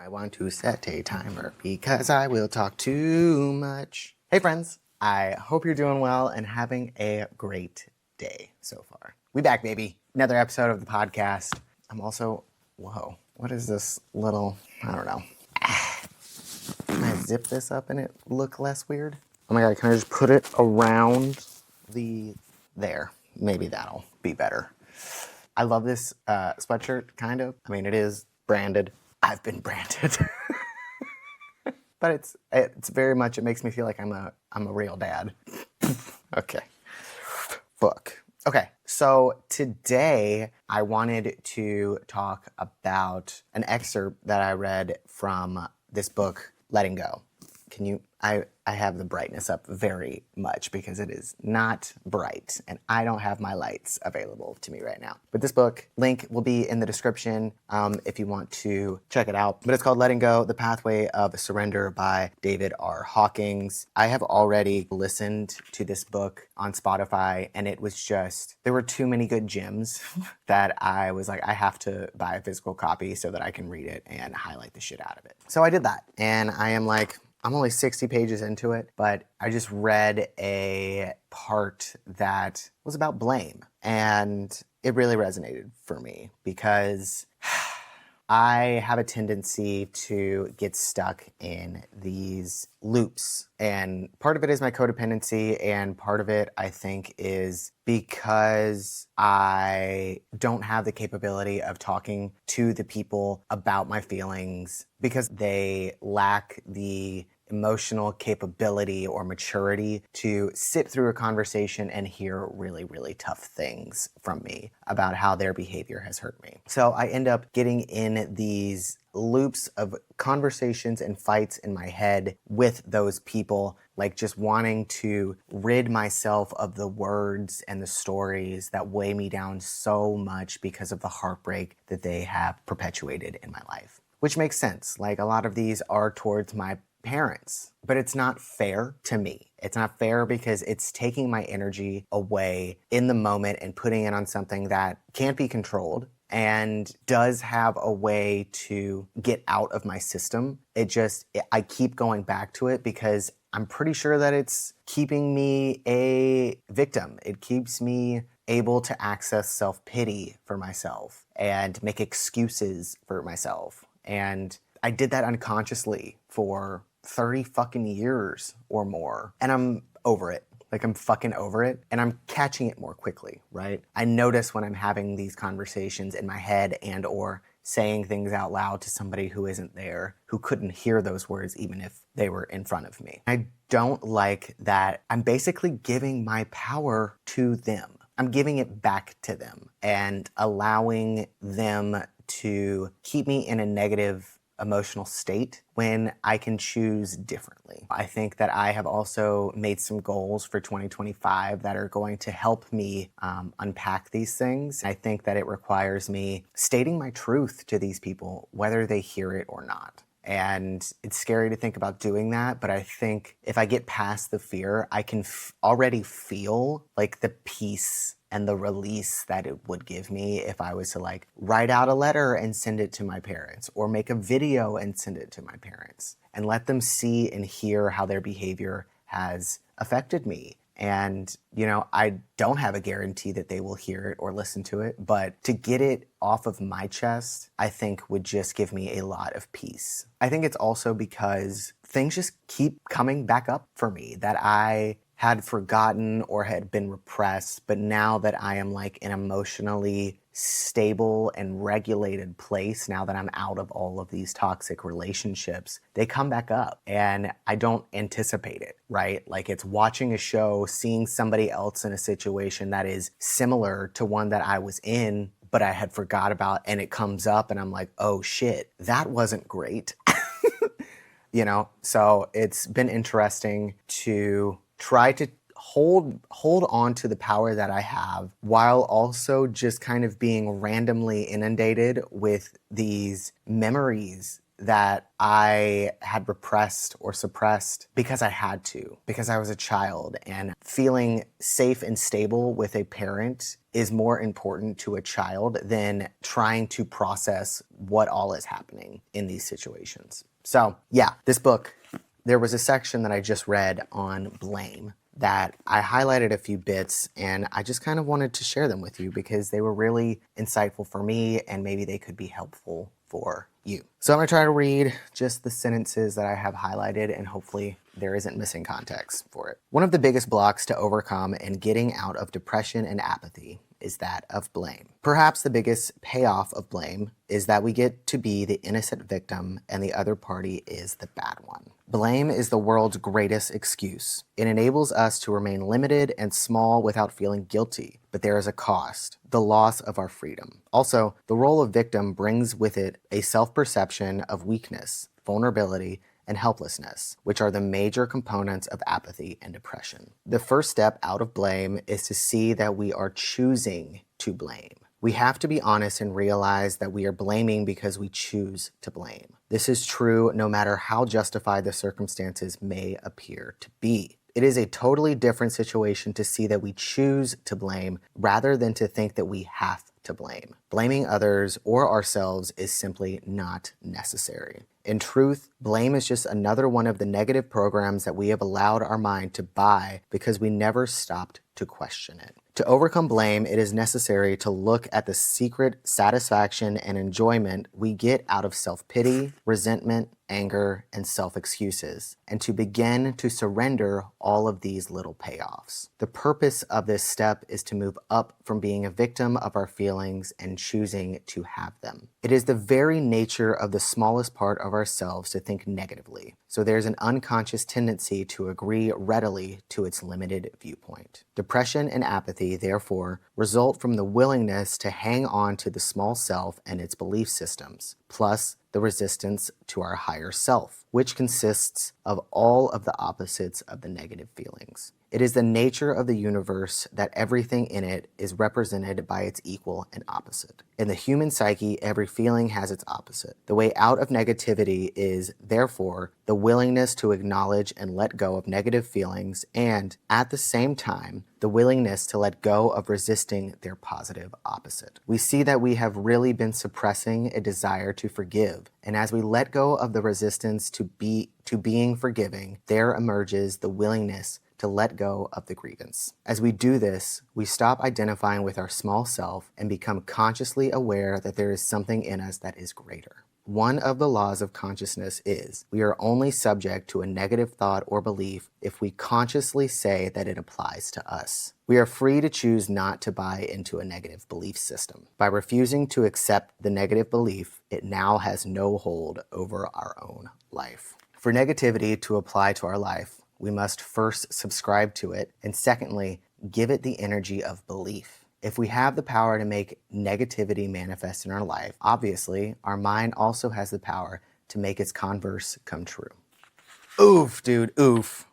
I want to set a timer because I will talk too much. Hey friends, I hope you're doing well and having a great day so far. We back, baby. Another episode of the podcast. I'm also, whoa, what is this little, I don't know. Can I zip this up and it look less weird? Oh my God, can I just put it around there? Maybe that'll be better. I love this sweatshirt, kind of. I mean, it is branded. I've been branded. But it's very much, it makes me feel like I'm a real dad. Okay. Fuck. Okay, so today I wanted to talk about an excerpt that I read from this book, Letting Go. Can you, I have the brightness up very much because it is not bright and I don't have my lights available to me right now. But this book, link will be in the description if you want to check it out. But it's called Letting Go, The Pathway of Surrender by David R. Hawkins. I have already listened to this book on Spotify and it was just, there were too many good gems that I was like, I have to buy a physical copy so that I can read it and highlight the shit out of it. So I did that and I am like, I'm only 60 pages into it, but I just read a part that was about blame. And it really resonated for me because I have a tendency to get stuck in these loops. And part of it is my codependency, and part of it, I think, is because I don't have the capability of talking to the people about my feelings because they lack the emotional capability or maturity to sit through a conversation and hear really, really tough things from me about how their behavior has hurt me. So I end up getting in these loops of conversations and fights in my head with those people, like just wanting to rid myself of the words and the stories that weigh me down so much because of the heartbreak that they have perpetuated in my life. Which makes sense. Like a lot of these are towards my parents, but it's not fair to me. It's not fair because it's taking my energy away in the moment and putting it on something that can't be controlled and does have a way to get out of my system. I keep going back to it because I'm pretty sure that it's keeping me a victim. It keeps me able to access self-pity for myself and make excuses for myself. And I did that unconsciously for 30 fucking years or more. And I'm over it. Like I'm fucking over it. And I'm catching it more quickly, right? I notice when I'm having these conversations in my head and or saying things out loud to somebody who isn't there, who couldn't hear those words even if they were in front of me. I don't like that I'm basically giving my power to them. I'm giving it back to them and allowing them to keep me in a negative emotional state when I can choose differently. I think that I have also made some goals for 2025 that are going to help me unpack these things. I think that it requires me stating my truth to these people, whether they hear it or not. And it's scary to think about doing that, but I think if I get past the fear, I can already feel like the peace and the release that it would give me if I was to like write out a letter and send it to my parents or make a video and send it to my parents and let them see and hear how their behavior has affected me. And, you know, I don't have a guarantee that they will hear it or listen to it, but to get it off of my chest, I think would just give me a lot of peace. I think it's also because things just keep coming back up for me that I had forgotten or had been repressed, but now that I am like an emotionally stable and regulated place, now that I'm out of all of these toxic relationships, they come back up and I don't anticipate it, right? Like it's watching a show, seeing somebody else in a situation that is similar to one that I was in, but I had forgot about, and it comes up and I'm like, oh shit, that wasn't great. You know, so it's been interesting to try to hold on to the power that I have while also just kind of being randomly inundated with these memories that I had repressed or suppressed because I had to, because I was a child, and feeling safe and stable with a parent is more important to a child than trying to process what all is happening in these situations. So yeah, this book, there was a section that I just read on blame that I highlighted a few bits, and I just kind of wanted to share them with you because they were really insightful for me and maybe they could be helpful for you. So I'm gonna try to read just the sentences that I have highlighted, and hopefully there isn't missing context for it. One of the biggest blocks to overcome in getting out of depression and apathy is that of blame. Perhaps the biggest payoff of blame is that we get to be the innocent victim and the other party is the bad one. Blame is the world's greatest excuse. It enables us to remain limited and small without feeling guilty, but there is a cost, the loss of our freedom. Also, the role of victim brings with it a self-perception of weakness, vulnerability, and helplessness, which are the major components of apathy and depression. The first step out of blame is to see that we are choosing to blame. We have to be honest and realize that we are blaming because we choose to blame. This is true no matter how justified the circumstances may appear to be. It is a totally different situation to see that we choose to blame rather than to think that we have to blame. Blaming others or ourselves is simply not necessary. In truth, blame is just another one of the negative programs that we have allowed our mind to buy because we never stopped to question it. To overcome blame, it is necessary to look at the secret satisfaction and enjoyment we get out of self-pity, resentment, anger, and self-excuses, and to begin to surrender all of these little payoffs. The purpose of this step is to move up from being a victim of our feelings and choosing to have them. It is the very nature of the smallest part of ourselves to think negatively, so there's an unconscious tendency to agree readily to its limited viewpoint. Depression and apathy, therefore, result from the willingness to hang on to the small self and its belief systems, plus the resistance to our higher self, which consists of all of the opposites of the negative feelings. It is the nature of the universe that everything in it is represented by its equal and opposite. In the human psyche, every feeling has its opposite. The way out of negativity is, therefore, the willingness to acknowledge and let go of negative feelings and, at the same time, the willingness to let go of resisting their positive opposite. We see that we have really been suppressing a desire to forgive, and as we let go of the resistance to being forgiving, there emerges the willingness to let go of the grievance. As we do this, we stop identifying with our small self and become consciously aware that there is something in us that is greater. One of the laws of consciousness is we are only subject to a negative thought or belief if we consciously say that it applies to us. We are free to choose not to buy into a negative belief system. By refusing to accept the negative belief, it now has no hold over our own life. For negativity to apply to our life, we must first subscribe to it, and secondly, give it the energy of belief. If we have the power to make negativity manifest in our life, obviously, our mind also has the power to make its converse come true. Oof, dude, oof.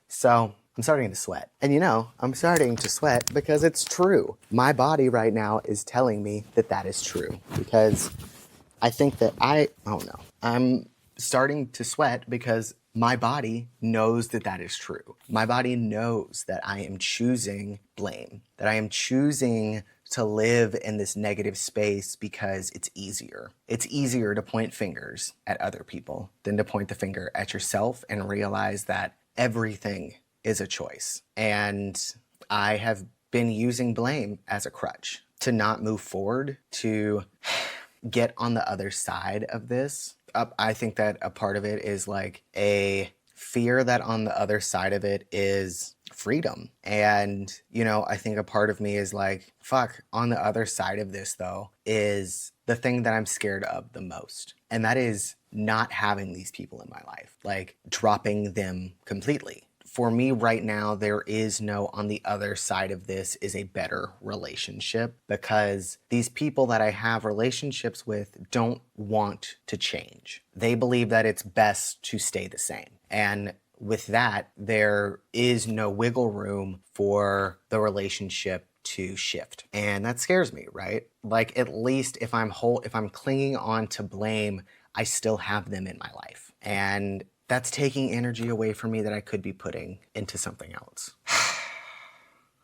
So, I'm starting to sweat. And I'm starting to sweat because it's true. My body right now is telling me that that is true because I think that I'm starting to sweat because my body knows that that is true. My body knows that I am choosing blame, that I am choosing to live in this negative space because it's easier. It's easier to point fingers at other people than to point the finger at yourself and realize that everything is a choice. And I have been using blame as a crutch to not move forward, to get on the other side of this. I think that a part of it is like a fear that on the other side of it is freedom. And, I think a part of me is like, fuck, on the other side of this though, is the thing that I'm scared of the most. And that is not having these people in my life, like dropping them completely. For me right now, there is no on the other side of this is a better relationship because these people that I have relationships with don't want to change. They believe that it's best to stay the same. And with that, there is no wiggle room for the relationship to shift. And that scares me, right? Like at least if I'm clinging on to blame, I still have them in my life. And that's taking energy away from me that I could be putting into something else.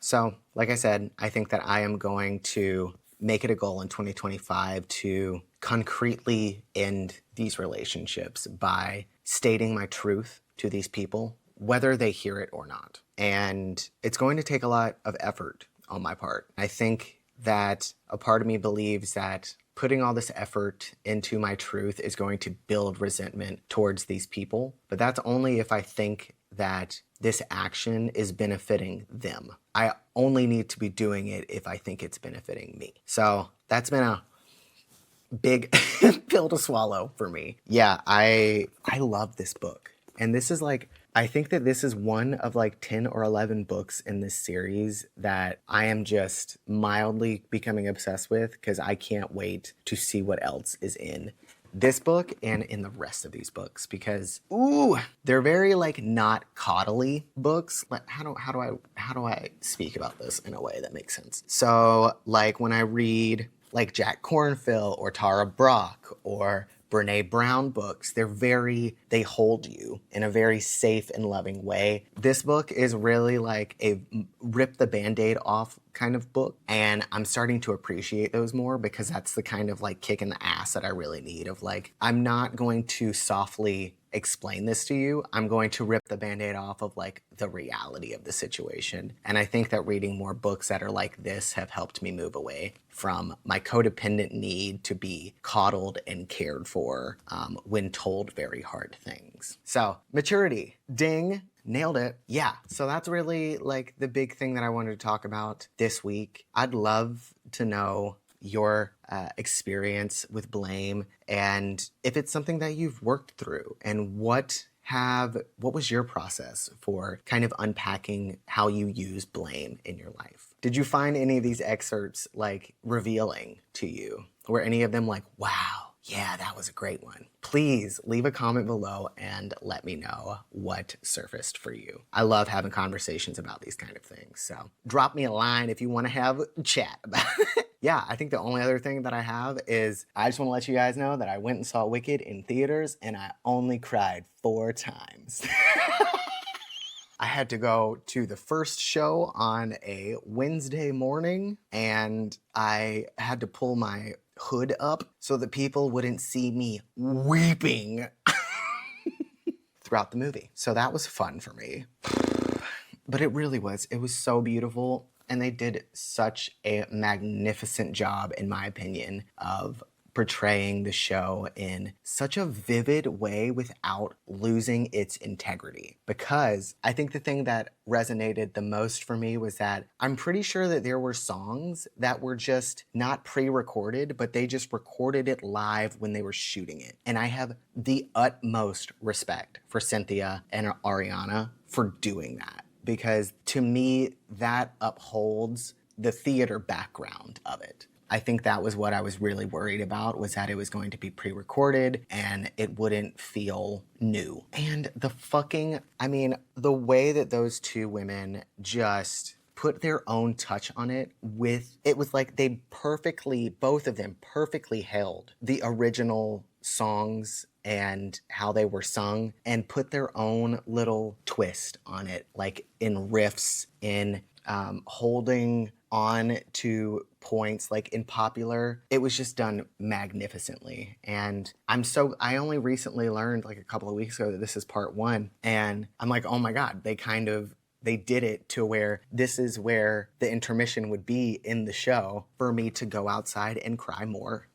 So, like I said, I think that I am going to make it a goal in 2025 to concretely end these relationships by stating my truth to these people, whether they hear it or not. And it's going to take a lot of effort on my part. I think that a part of me believes that putting all this effort into my truth is going to build resentment towards these people. But that's only if I think that this action is benefiting them. I only need to be doing it if I think it's benefiting me. So that's been a big pill to swallow for me. Yeah, I love this book. And this is like, I think that this is one of like 10 or 11 books in this series that I am just mildly becoming obsessed with because I can't wait to see what else is in this book and in the rest of these books because, ooh, they're very like not coddly books. Like how do I speak about this in a way that makes sense? So like when I read like Jack Kornfield or Tara Brach or Brene Brown books, they hold you in a very safe and loving way. This book is really like a rip the Band-Aid off kind of book. And I'm starting to appreciate those more because that's the kind of like kick in the ass that I really need of like, I'm not going to softly explain this to you. I'm going to rip the Band-Aid off of like the reality of the situation. And I think that reading more books that are like this have helped me move away from my codependent need to be coddled and cared for when told very hard things. So maturity, ding. Nailed it. Yeah, so that's really like the big thing that I wanted to talk about this week. I'd love to know your experience with blame and if it's something that you've worked through and what was your process for kind of unpacking how you use blame in your life? Did you find any of these excerpts like revealing to you? Were any of them like, wow, yeah, that was a great one? Please leave a comment below and let me know what surfaced for you. I love having conversations about these kind of things. So drop me a line if you want to have a chat about it. Yeah, I think the only other thing that I have is I just want to let you guys know that I went and saw Wicked in theaters and I only cried 4 times. I had to go to the first show on a Wednesday morning and I had to pull my hood up so that people wouldn't see me weeping throughout the movie. So that was fun for me. But it really was. It was so beautiful. And they did such a magnificent job, in my opinion, of portraying the show in such a vivid way without losing its integrity. Because I think the thing that resonated the most for me was that I'm pretty sure that there were songs that were just not pre-recorded, but they just recorded it live when they were shooting it. And I have the utmost respect for Cynthia and Ariana for doing that. Because to me, that upholds the theater background of it. I think that was what I was really worried about, was that it was going to be pre-recorded and it wouldn't feel new. And the way that those two women just put their own touch on it it was like both of them perfectly held the original songs and how they were sung and put their own little twist on it, like in riffs, in holding on to points, like in Popular. It was just done magnificently. And I only recently learned like a couple of weeks ago that this is part 1. And I'm like, oh my God, they did it to where this is where the intermission would be in the show for me to go outside and cry more.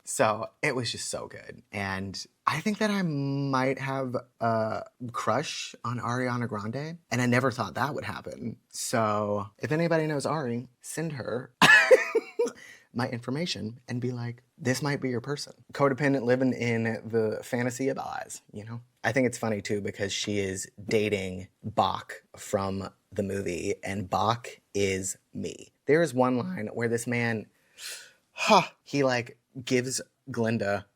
So it was just so good. And I think that I might have a crush on Ariana Grande. And I never thought that would happen. So if anybody knows Ari, send her my information and be like, this might be your person. Codependent living in the fantasy of Oz, you know? I think it's funny too because she is dating Bach from the movie and Bach is me. There is one line where this man, he like gives Glinda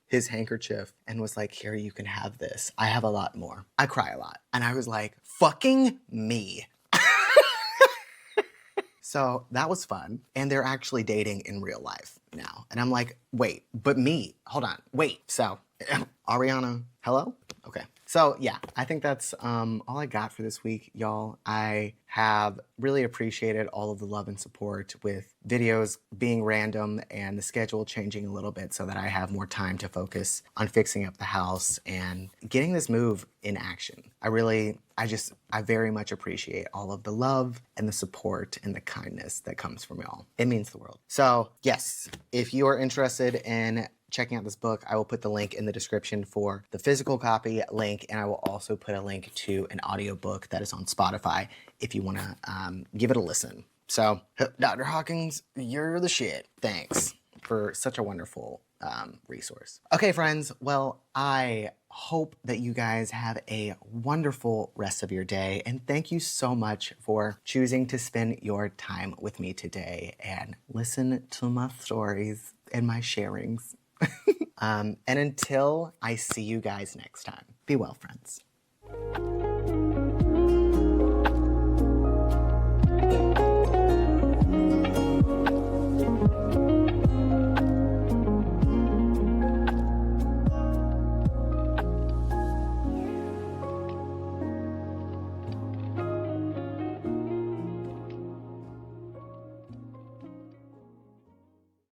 his handkerchief and was like, here, you can have this. I have a lot more. I cry a lot. And I was like, fucking me. So that was fun. And they're actually dating in real life now. And I'm like, wait, but me, hold on, wait. So Ariana, hello? Okay. So yeah, I think that's all I got for this week, y'all. I have really appreciated all of the love and support with videos being random and the schedule changing a little bit so that I have more time to focus on fixing up the house and getting this move in action. I very much appreciate all of the love and the support and the kindness that comes from y'all. It means the world. So yes, if you are interested in checking out this book, I will put the link in the description for the physical copy link, and I will also put a link to an audiobook that is on Spotify if you want to give it a listen. So, Dr. Hawkins, you're the shit. Thanks for such a wonderful resource. Okay, friends, well, I hope that you guys have a wonderful rest of your day, and thank you so much for choosing to spend your time with me today and listen to my stories and my sharings. And until I see you guys next time, be well, friends.